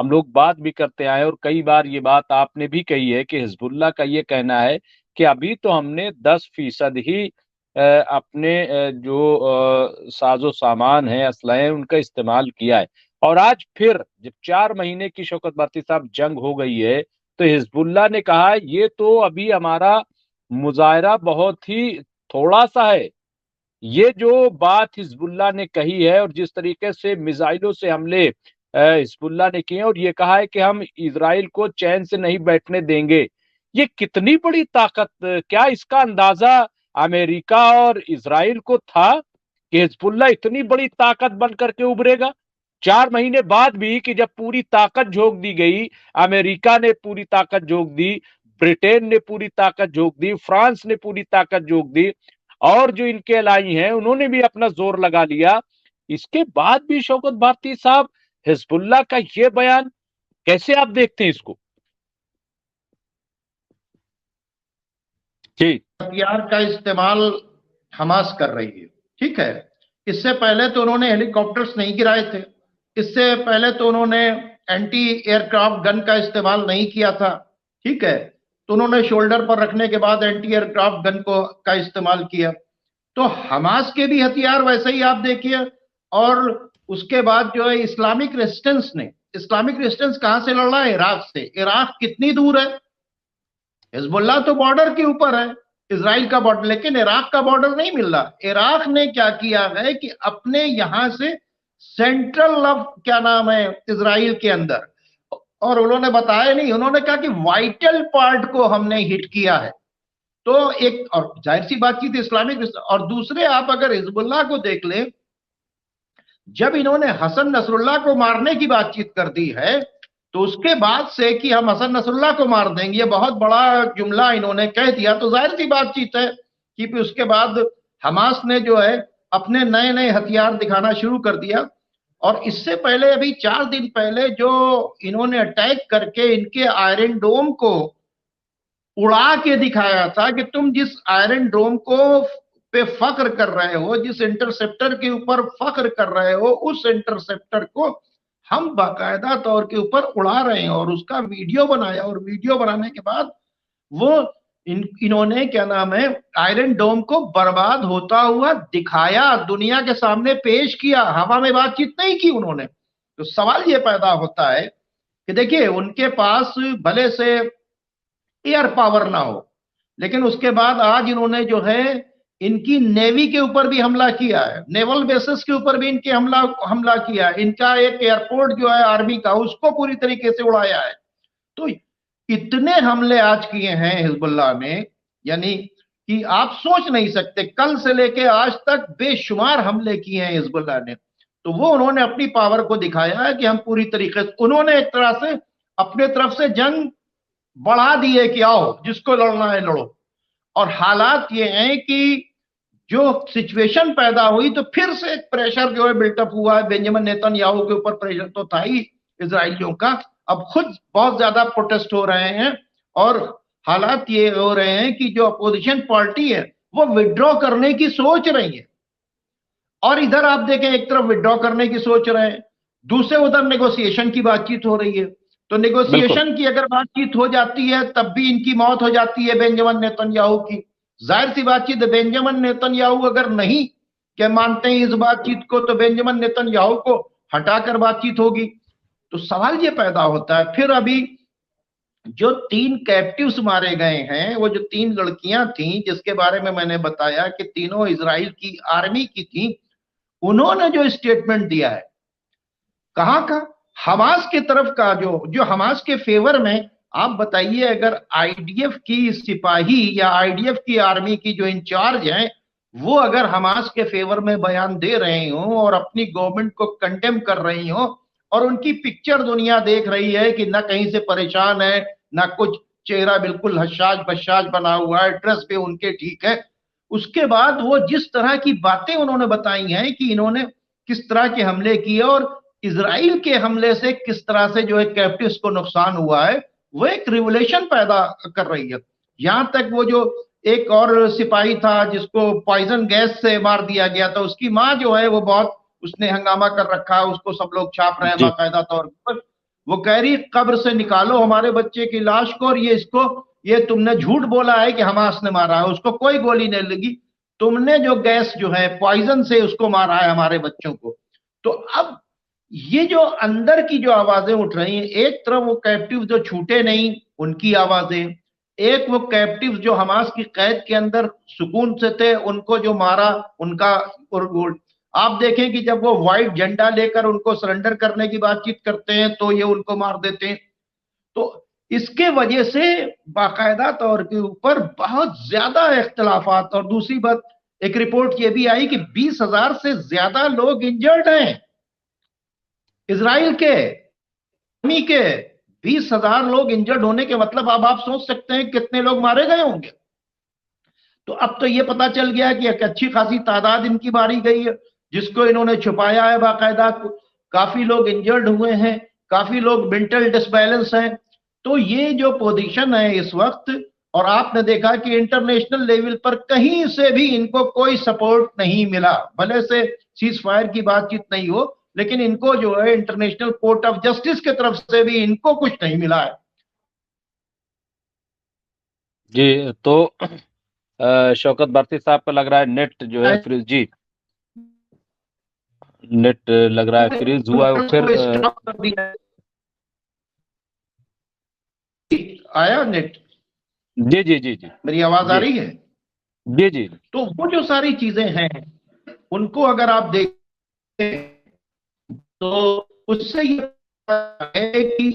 हम लोग बात भी करते आए और कई बार ये बात आपने भी कही है कि हिजबुल्लाह का ये कहना है कि अभी तो हमने 10% ही अपने जो साजो सामान है, असलहे हैं, उनका इस्तेमाल किया है। और आज फिर जब 4 महीने की शौकत भारती साहब जंग हो गई है, तो हिजबुल्लाह ने कहा है ये तो अभी हमारा मुजाहरा बहुत ही थोड़ा सा है। ये जो बात हिजबुल्लाह ने कही है और जिस तरीके से मिसाइलों से हमले हिजबुल्लाह ने किए हैं और ये कहा है कि हम इजराइल को चैन से नहीं बैठने देंगे, ये कितनी बड़ी ताकत, क्या इसका अंदाजा अमेरिका और इजराइल को था कि हिजबुल्लाह इतनी बड़ी ताकत बन करके उभरेगा? 4 महीने बाद भी कि जब पूरी ताकत झोंक दी गई, अमेरिका ने पूरी ताकत झोंक दी, ब्रिटेन ने पूरी ताकत झोंक दी, फ्रांस ने पूरी ताकत झोंक दी, और जो इनके अलाई हैं उन्होंने भी अपना जोर लगा लिया, इसके बाद भी शौकत भारती साहब हिजबुल्लाह का ये बयान, कैसे आप देखते हैं इसको? जी। हथियार का इस्तेमाल हमास कर रही है, ठीक है। इससे पहले तो उन्होंने हेलीकॉप्टर्स नहीं गिराए थे, इससे पहले तो उन्होंने एंटी एयरक्राफ्ट गन का इस्तेमाल नहीं किया था, ठीक है। तो उन्होंने शोल्डर पर रखने के बाद एंटी एयरक्राफ्ट गन को का इस्तेमाल किया। तो हमास के भी हथियार वैसे ही आप देखिए। और उसके बाद जो है इस्लामिक रेजिस्टेंस कहां से लड़ रहा है? इराक से। इराक कितनी दूर है? हिजबुल्लाह तो बॉर्डर के ऊपर है, इसराइल का बॉर्डर, लेकिन इराक का बॉर्डर नहीं मिल रहा। इराक ने क्या किया है कि अपने यहां से सेंट्रल क्या नाम है, इसराइल के अंदर, और उन्होंने बताया नहीं, उन्होंने कहा कि वाइटल पार्ट को हमने हिट किया है। तो एक और जाहिर सी बातचीत इस्लामिक। और दूसरे, आप अगर हिजबुल्लाह को देख ले, जब इन्होंने हसन नसरुल्लाह को मारने की बातचीत कर दी है, तो उसके बाद से कि हम हसन नसरुल्लाह को मार देंगे, ये बहुत बड़ा जुमला इन्होंने कह दिया, तो जाहिर सी बातचीत है कि फिर उसके बाद हमास ने जो है अपने नए नए हथियार दिखाना शुरू कर दिया। और इससे पहले अभी 4 दिन पहले जो इन्होंने अटैक करके इनके आयरन डोम को उड़ा के दिखाया था कि तुम जिस आयरन डोम को पे फख्र कर रहे हो, जिस इंटरसेप्टर के ऊपर फख्र कर रहे हो, उस इंटरसेप्टर को हम बाकायदा तौर के ऊपर उड़ा रहे हैं। और उसका वीडियो बनाया, और वीडियो बनाने के बाद वो इन्होंने क्या नाम है, आयरन डोम को बर्बाद होता हुआ दिखाया, दुनिया के सामने पेश किया, हवा में बातचीत नहीं की उन्होंने। तो सवाल ये पैदा होता है कि देखिए, उनके पास भले से एयर पावर ना हो, लेकिन उसके बाद आज इन्होंने जो है इनकी नेवी के ऊपर भी हमला किया है, नेवल बेसिस के ऊपर भी इनके हमला हमला किया है, इनका एक एयरपोर्ट जो है आर्मी का, उसको पूरी तरीके से उड़ाया है। तो इतने हमले आज किए हैं हिजबुल्लाह ने, यानी कि आप सोच नहीं सकते, कल से लेके आज तक बेशुमार हमले किए हैं हिजबुल्लाह ने। तो वो उन्होंने अपनी पावर को दिखाया है कि हम पूरी तरीके से, उन्होंने एक तरह से अपने तरफ से जंग बढ़ा दी है कि आओ जिसको लड़ना है लड़ो। और हालात ये हैं कि जो सिचुएशन पैदा हुई, तो फिर से एक प्रेशर जो है बिल्टअप हुआ है, बेंजामिन नेतन्याहू के ऊपर प्रेशर तो था ही इजरायलियों का, अब खुद बहुत ज्यादा प्रोटेस्ट हो रहे हैं। और हालात ये हो रहे हैं कि जो अपोजिशन पार्टी है वो विड्रॉ करने की सोच रही है। और इधर आप देखें, एक तरफ विड्रॉ करने की सोच रहे हैं, दूसरे उधर नेगोशिएशन की बातचीत हो रही है। तो बिल्कुल। नेगोशिएशन की अगर बातचीत हो जाती है तब भी इनकी मौत हो जाती है बेंजामिन नेतन्याहू की। जाहिर सी बातचीत, बेंजामिन नेतन्याहू अगर नहीं क्या मानते हैं इस बातचीत को, तो बेंजामिन नेतन्याहू को हटाकर बातचीत होगी। तो सवाल ये पैदा होता है फिर, अभी जो 3 कैप्टिव्स मारे गए हैं, वो जो 3 लड़कियां थीं जिसके बारे में मैंने बताया कि तीनों इजराइल की आर्मी की थी, उन्होंने जो स्टेटमेंट दिया है, कहां का, हमास के तरफ का, जो जो हमास के फेवर में। आप बताइए, अगर आईडीएफ की सिपाही या आईडीएफ की आर्मी की जो इंचार्ज हैं, वो अगर हमास के फेवर में बयान दे रहे हो और अपनी गवर्नमेंट को कंडेम कर रही हो, और उनकी पिक्चर दुनिया देख रही है कि ना कहीं से परेशान है, ना कुछ, चेहरा बिल्कुल हशाज बशाज बना हुआ है, ड्रेस पे उनके ठीक है, उसके बाद वो जिस तरह की बातें उन्होंने बताई हैं कि इन्होंने किस तरह के हमले किए और इसराइल के हमले से किस तरह से जो है कैप्टिव्स को नुकसान हुआ है, वो एक रिवोल्यूशन पैदा कर रही है। यहां तक वो जो एक और सिपाही था जिसको पॉइजन गैस से मार दिया गया था, उसकी माँ जो है वो बहुत, उसने हंगामा कर रखा है, उसको सब लोग छाप रहे हैं जी। बाकायदा तौर पर। वो कह रही कब्र से निकालो हमारे बच्चे की लाश को, और ये तुमने झूठ बोला है कि हमास ने मारा है, उसको कोई गोली नहीं लगी, तुमने जो गैस जो है पॉइजन से उसको मारा है हमारे बच्चों को। तो अब ये जो अंदर की जो आवाजें उठ रही हैं, एक तरफ वो कैप्टिव जो छूटे नहीं उनकी आवाजें, एक वो कैप्टिव जो हमास की कैद के अंदर सुकून से थे उनको जो मारा उनका। और आप देखें कि जब वो व्हाइट झंडा लेकर उनको सरेंडर करने की बातचीत करते हैं तो ये उनको मार देते हैं। तो इसके वजह से बाकायदा तौर के ऊपर बहुत ज्यादा इख्तलाफात। और दूसरी बात, एक रिपोर्ट ये भी आई कि 20,000 से ज्यादा लोग इंजर्ड हैं इसराइल के आर्मी के। 20,000 लोग इंजर्ड होने के मतलब अब आप सोच सकते हैं कितने लोग मारे गए होंगे। तो अब तो ये पता चल गया कि एक अच्छी खासी तादाद इनकी मारी गई है, जिसको इन्होंने छुपाया है बाकायदा। काफी लोग इंजर्ड हुए हैं, काफी लोग मेंटल डिसबैलेंस हैं। तो ये जो पोजीशन है इस वक्त, और आपने देखा कि इंटरनेशनल लेवल पर कहीं से भी इनको कोई सपोर्ट नहीं मिला, भले से सीज फायर की बातचीत नहीं हो, लेकिन इनको जो है इंटरनेशनल कोर्ट ऑफ जस्टिस की तरफ से भी इनको कुछ नहीं मिला है। जी, तो शौकत भारती साहब का लग रहा है नेट जो है फ्रीज, जी नेट लग रहा है फ्रीज हुआ है फिर। स्टॉप कर दिया, आया नेट? जी जी जी जी, मेरी आवाज आ जी रही है? जी जी। तो वो जो सारी चीजें हैं उनको अगर आप देखें तो उससे ये है कि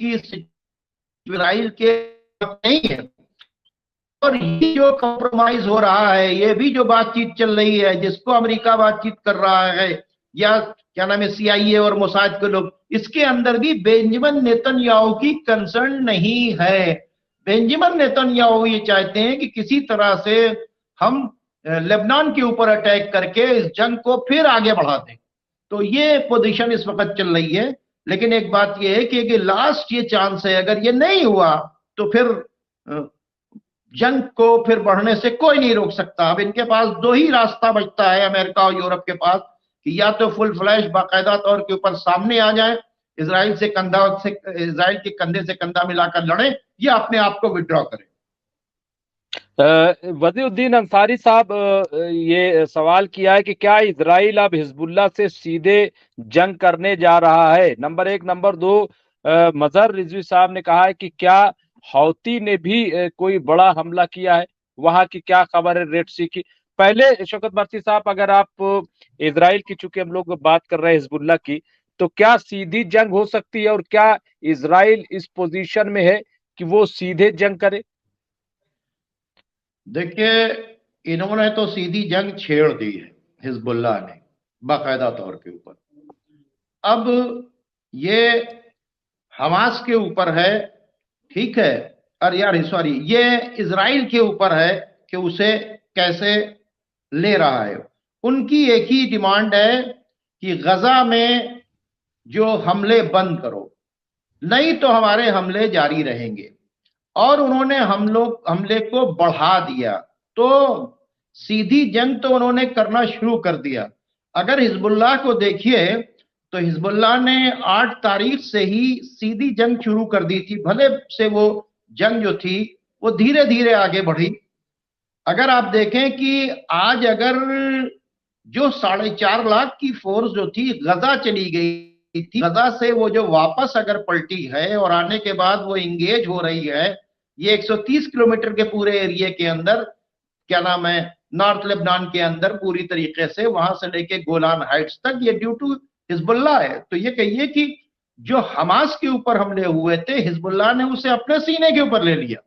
इसराइल के नहीं है। और ये जो कॉम्प्रोमाइज हो रहा है, ये भी जो बातचीत चल रही है जिसको अमेरिका बातचीत कर रहा है, या क्या नाम है सीआईए और मोसाद के लोग, इसके अंदर भी बेंजामिन नेतन्याहू की कंसर्न नहीं है। बेंजामिन नेतन्याहू ये चाहते हैं कि किसी तरह से हम लेबनान के ऊपर अटैक करके इस जंग को फिर आगे बढ़ा दें। तो ये पोजीशन इस वक्त चल रही है। लेकिन एक बात ये है कि लास्ट ये चांस है, अगर ये नहीं हुआ तो फिर जंग को फिर बढ़ने से कोई नहीं रोक सकता। अब इनके पास दो ही रास्ता बचता है अमेरिका और यूरोप के पास, कि या तो फुल फ्लैश बाकायदा तौर के ऊपर सामने आ जाए, इसराइल के कंधे से कंधा मिलाकर लड़े, या अपने आप को विड्रॉ करें। वजीउद्दीन अंसारी साहब ये सवाल किया है कि क्या इजराइल अब हिजबुल्लाह से सीधे जंग करने जा रहा है, नंबर एक। नंबर दो, मजहर रिजवी साहब ने कहा है कि क्या हौती ने भी कोई बड़ा हमला किया है, वहां की क्या खबर है रेड सी की। पहले शौकत भारती साहब, अगर आप इजराइल की, चूंकि हम लोग बात कर रहे हैं हिजबुल्लाह की, तो क्या सीधी जंग हो सकती है और क्या इजराइल इस पोजीशन में है कि वो सीधे जंग करे? देखिए, इन्होंने तो सीधी जंग छेड़ दी है हिजबुल्लाह ने बाकायदा तौर के ऊपर। अब ये हमास के ऊपर है, ठीक है, और यार सॉरी, ये इजराइल के ऊपर है कि उसे कैसे ले रहा है। उनकी एक ही डिमांड है कि गजा में जो हमले बंद करो, नहीं तो हमारे हमले जारी रहेंगे। और उन्होंने हमले को बढ़ा दिया, तो सीधी जंग तो उन्होंने करना शुरू कर दिया। अगर हिजबुल्लाह को देखिए तो हिजबुल्लाह ने 8 तारीख से ही सीधी जंग शुरू कर दी थी। भले से वो जंग जो थी वो धीरे धीरे आगे बढ़ी। अगर आप देखें कि आज अगर जो 4.5 लाख की फोर्स जो थी गजा चली गई थी, गजा से वो जो वापस अगर पलटी है और आने के बाद वो इंगेज हो रही है, ये 130 किलोमीटर के पूरे एरिया के अंदर, क्या नाम है, नॉर्थ लेबनान के अंदर पूरी तरीके से, वहां से लेके गोलान हाइट्स तक, ये ड्यू टू हिजबुल्लाह है। तो ये कहिए कि जो हमास के ऊपर हमले हुए थे, हिजबुल्लाह ने उसे अपने सीने के ऊपर ले लिया,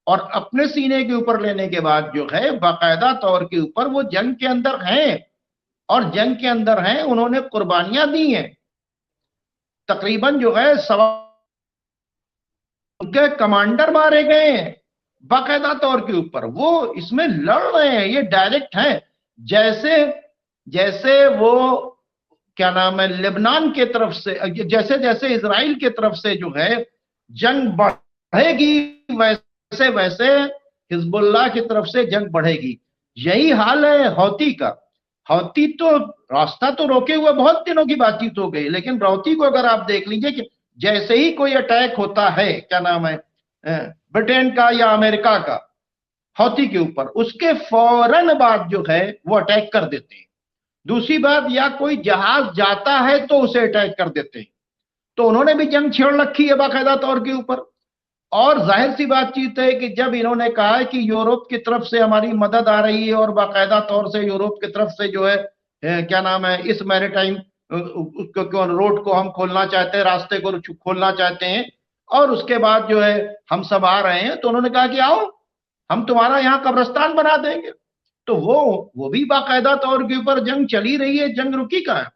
और अपने सीने के ऊपर लेने के बाद जो है बाकायदा तौर के ऊपर वो जंग के अंदर हैं, और जंग के अंदर हैं, उन्होंने कुर्बानियां दी हैं। तकरीबन जो है सवा उनके कमांडर मारे गए हैं बाकायदा तौर के ऊपर। वो इसमें लड़ रहे हैं, ये डायरेक्ट हैं। जैसे जैसे वो क्या नाम है लेबनान के तरफ से, जैसे जैसे इसराइल के तरफ से जो है जंग बढ़ेगी, वैसे वैसे हिजबुल्लाह की तरफ से जंग बढ़ेगी। यही हाल है हौती का। हौती तो रास्ता तो रोके हुए बहुत दिनों की बातचीत हो गई, लेकिन हौती को अगर आप देख लीजिए कि जैसे ही कोई अटैक होता है, क्या नाम है, ब्रिटेन का या अमेरिका का, हौती के ऊपर, उसके फौरन बाद जो है वो अटैक कर देते हैं। दूसरी बात, या कोई जहाज जाता है तो उसे अटैक कर देते हैं। तो उन्होंने भी जंग छेड़ रखी है बाकायदा तौर के ऊपर। और जाहिर सी बातचीत है कि जब इन्होंने कहा है कि यूरोप की तरफ से हमारी मदद आ रही है और बाकायदा तौर से यूरोप की तरफ से जो है क्या नाम है, इस मैरीटाइम रोड को हम खोलना चाहते हैं, रास्ते को खोलना चाहते हैं, और उसके बाद जो है हम सब आ रहे हैं, तो उन्होंने कहा कि आओ, हम तुम्हारा यहाँ कब्रिस्तान बना देंगे। तो वो भी बाकायदा तौर के ऊपर जंग चली रही है, जंग रुकी कहाँ है।